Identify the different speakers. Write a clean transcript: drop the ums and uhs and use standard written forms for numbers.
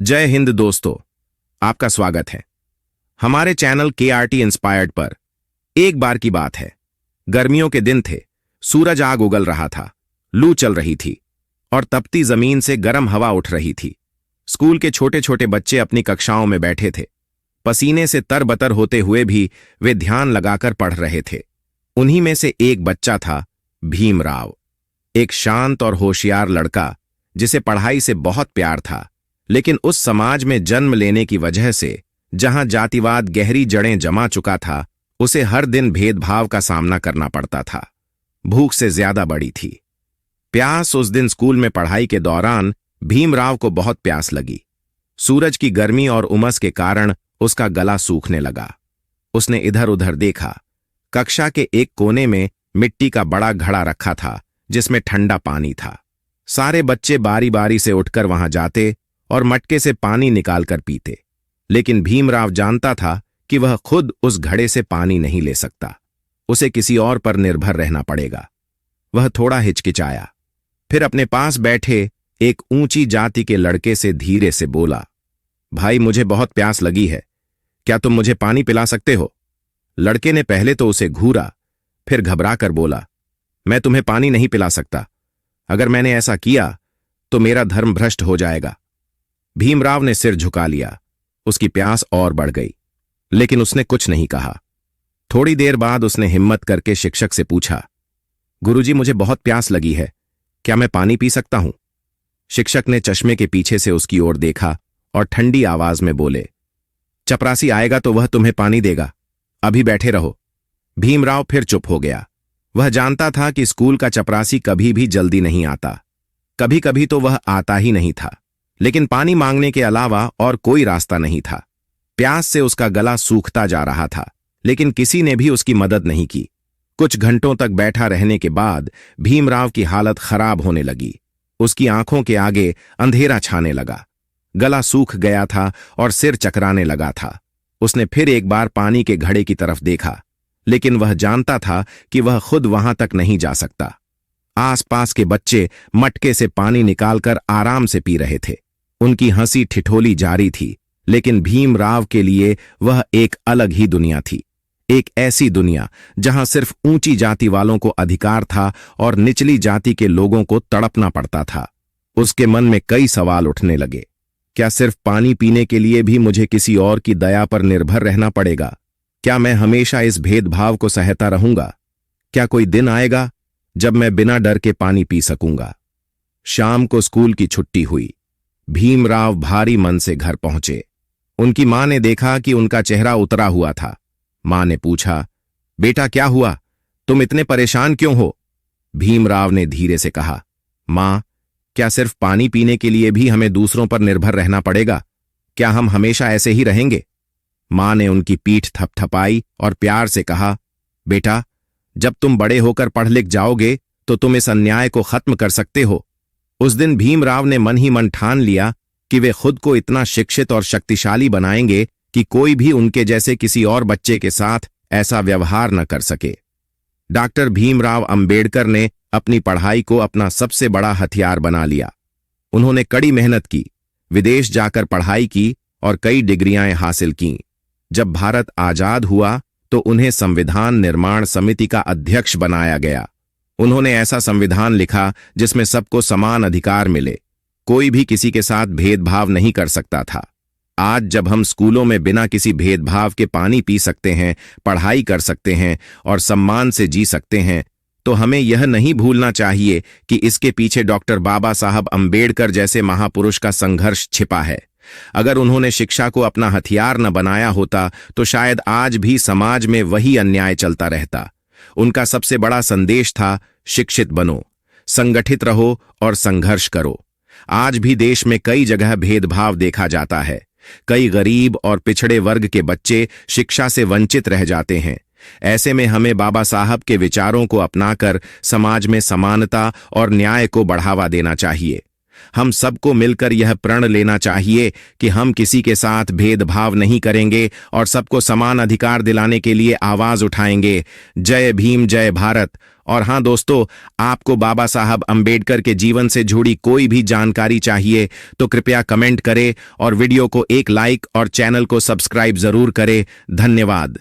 Speaker 1: जय हिंद दोस्तों, आपका स्वागत है हमारे चैनल केआरटी इंस्पायर्ड पर। एक बार की बात है, गर्मियों के दिन थे। सूरज आग उगल रहा था, लू चल रही थी और तपती जमीन से गर्म हवा उठ रही थी। स्कूल के छोटे छोटे बच्चे अपनी कक्षाओं में बैठे थे। पसीने से तरबतर होते हुए भी वे ध्यान लगाकर पढ़ रहे थे। उन्हीं में से एक बच्चा था भीमराव, एक शांत और होशियार लड़का जिसे पढ़ाई से बहुत प्यार था। लेकिन उस समाज में जन्म लेने की वजह से, जहां जातिवाद गहरी जड़ें जमा चुका था, उसे हर दिन भेदभाव का सामना करना पड़ता था। भूख से ज्यादा बड़ी थी प्यास। उस दिन स्कूल में पढ़ाई के दौरान भीमराव को बहुत प्यास लगी। सूरज की गर्मी और उमस के कारण उसका गला सूखने लगा। उसने इधर उधर देखा। कक्षा के एक कोने में मिट्टी का बड़ा घड़ा रखा था जिसमें ठंडा पानी था। सारे बच्चे बारी बारी से उठकर वहां जाते और मटके से पानी निकालकर पीते। लेकिन भीमराव जानता था कि वह खुद उस घड़े से पानी नहीं ले सकता। उसे किसी और पर निर्भर रहना पड़ेगा। वह थोड़ा हिचकिचाया, फिर अपने पास बैठे एक ऊंची जाति के लड़के से धीरे से बोला, भाई मुझे बहुत प्यास लगी है, क्या तुम मुझे पानी पिला सकते हो? लड़के ने पहले तो उसे घूरा, फिर घबराकर बोला, मैं तुम्हें पानी नहीं पिला सकता। अगर मैंने ऐसा किया तो मेरा धर्म भ्रष्ट हो जाएगा। भीमराव ने सिर झुका लिया। उसकी प्यास और बढ़ गई, लेकिन उसने कुछ नहीं कहा। थोड़ी देर बाद उसने हिम्मत करके शिक्षक से पूछा, गुरुजी मुझे बहुत प्यास लगी है, क्या मैं पानी पी सकता हूं? शिक्षक ने चश्मे के पीछे से उसकी ओर देखा और ठंडी आवाज में बोले, चपरासी आएगा तो वह तुम्हें पानी देगा, अभी बैठे रहो। भीमराव फिर चुप हो गया। वह जानता था कि स्कूल का चपरासी कभी भी जल्दी नहीं आता। कभी कभी तो वह आता ही नहीं था, लेकिन पानी मांगने के अलावा और कोई रास्ता नहीं था। प्यास से उसका गला सूखता जा रहा था, लेकिन किसी ने भी उसकी मदद नहीं की। कुछ घंटों तक बैठा रहने के बाद भीमराव की हालत खराब होने लगी। उसकी आंखों के आगे अंधेरा छाने लगा, गला सूख गया था और सिर चकराने लगा था। उसने फिर एक बार पानी के घड़े की तरफ देखा, लेकिन वह जानता था कि वह खुद वहां तक नहीं जा सकता। आसपास के बच्चे मटके से पानी निकालकर आराम से पी रहे थे। उनकी हंसी ठिठोली जारी थी, लेकिन भीमराव के लिए वह एक अलग ही दुनिया थी। एक ऐसी दुनिया जहां सिर्फ ऊंची जाति वालों को अधिकार था और निचली जाति के लोगों को तड़पना पड़ता था। उसके मन में कई सवाल उठने लगे। क्या सिर्फ पानी पीने के लिए भी मुझे किसी और की दया पर निर्भर रहना पड़ेगा? क्या मैं हमेशा इस भेदभाव को सहता रहूंगा? क्या कोई दिन आएगा जब मैं बिना डर के पानी पी सकूंगा? शाम को स्कूल की छुट्टी हुई। भीमराव भारी मन से घर पहुंचे। उनकी मां ने देखा कि उनका चेहरा उतरा हुआ था। मां ने पूछा, बेटा क्या हुआ, तुम इतने परेशान क्यों हो? भीमराव ने धीरे से कहा, मां, क्या सिर्फ पानी पीने के लिए भी हमें दूसरों पर निर्भर रहना पड़ेगा? क्या हम हमेशा ऐसे ही रहेंगे? मां ने उनकी पीठ थपथपाई और प्यार से कहा, बेटा, जब तुम बड़े होकर पढ़ लिख जाओगे तो तुम इस अन्याय को खत्म कर सकते हो। उस दिन भीमराव ने मन ही मन ठान लिया कि वे खुद को इतना शिक्षित और शक्तिशाली बनाएंगे कि कोई भी उनके जैसे किसी और बच्चे के साथ ऐसा व्यवहार न कर सके। डॉक्टर भीमराव अंबेडकर ने अपनी पढ़ाई को अपना सबसे बड़ा हथियार बना लिया। उन्होंने कड़ी मेहनत की, विदेश जाकर पढ़ाई की और कई डिग्रियां हासिल कीं। जब भारत आजाद हुआ तो उन्हें संविधान निर्माण समिति का अध्यक्ष बनाया गया। उन्होंने ऐसा संविधान लिखा जिसमें सबको समान अधिकार मिले, कोई भी किसी के साथ भेदभाव नहीं कर सकता था। आज जब हम स्कूलों में बिना किसी भेदभाव के पानी पी सकते हैं, पढ़ाई कर सकते हैं और सम्मान से जी सकते हैं, तो हमें यह नहीं भूलना चाहिए कि इसके पीछे डॉक्टर बाबा साहब अंबेडकर जैसे महापुरुष का संघर्ष छिपा है। अगर उन्होंने शिक्षा को अपना हथियार न बनाया होता तो शायद आज भी समाज में वही अन्याय चलता रहता। उनका सबसे बड़ा संदेश था, शिक्षित बनो, संगठित रहो और संघर्ष करो। आज भी देश में कई जगह भेदभाव देखा जाता है। कई गरीब और पिछड़े वर्ग के बच्चे शिक्षा से वंचित रह जाते हैं। ऐसे में हमें बाबा साहब के विचारों को अपनाकर समाज में समानता और न्याय को बढ़ावा देना चाहिए। हम सबको मिलकर यह प्रण लेना चाहिए कि हम किसी के साथ भेदभाव नहीं करेंगे और सबको समान अधिकार दिलाने के लिए आवाज उठाएंगे। जय भीम, जय भारत। और हाँ दोस्तों, आपको बाबा साहब अंबेडकर के जीवन से जुड़ी कोई भी जानकारी चाहिए तो कृपया कमेंट करें और वीडियो को एक लाइक और चैनल को सब्सक्राइब जरूर करें। धन्यवाद।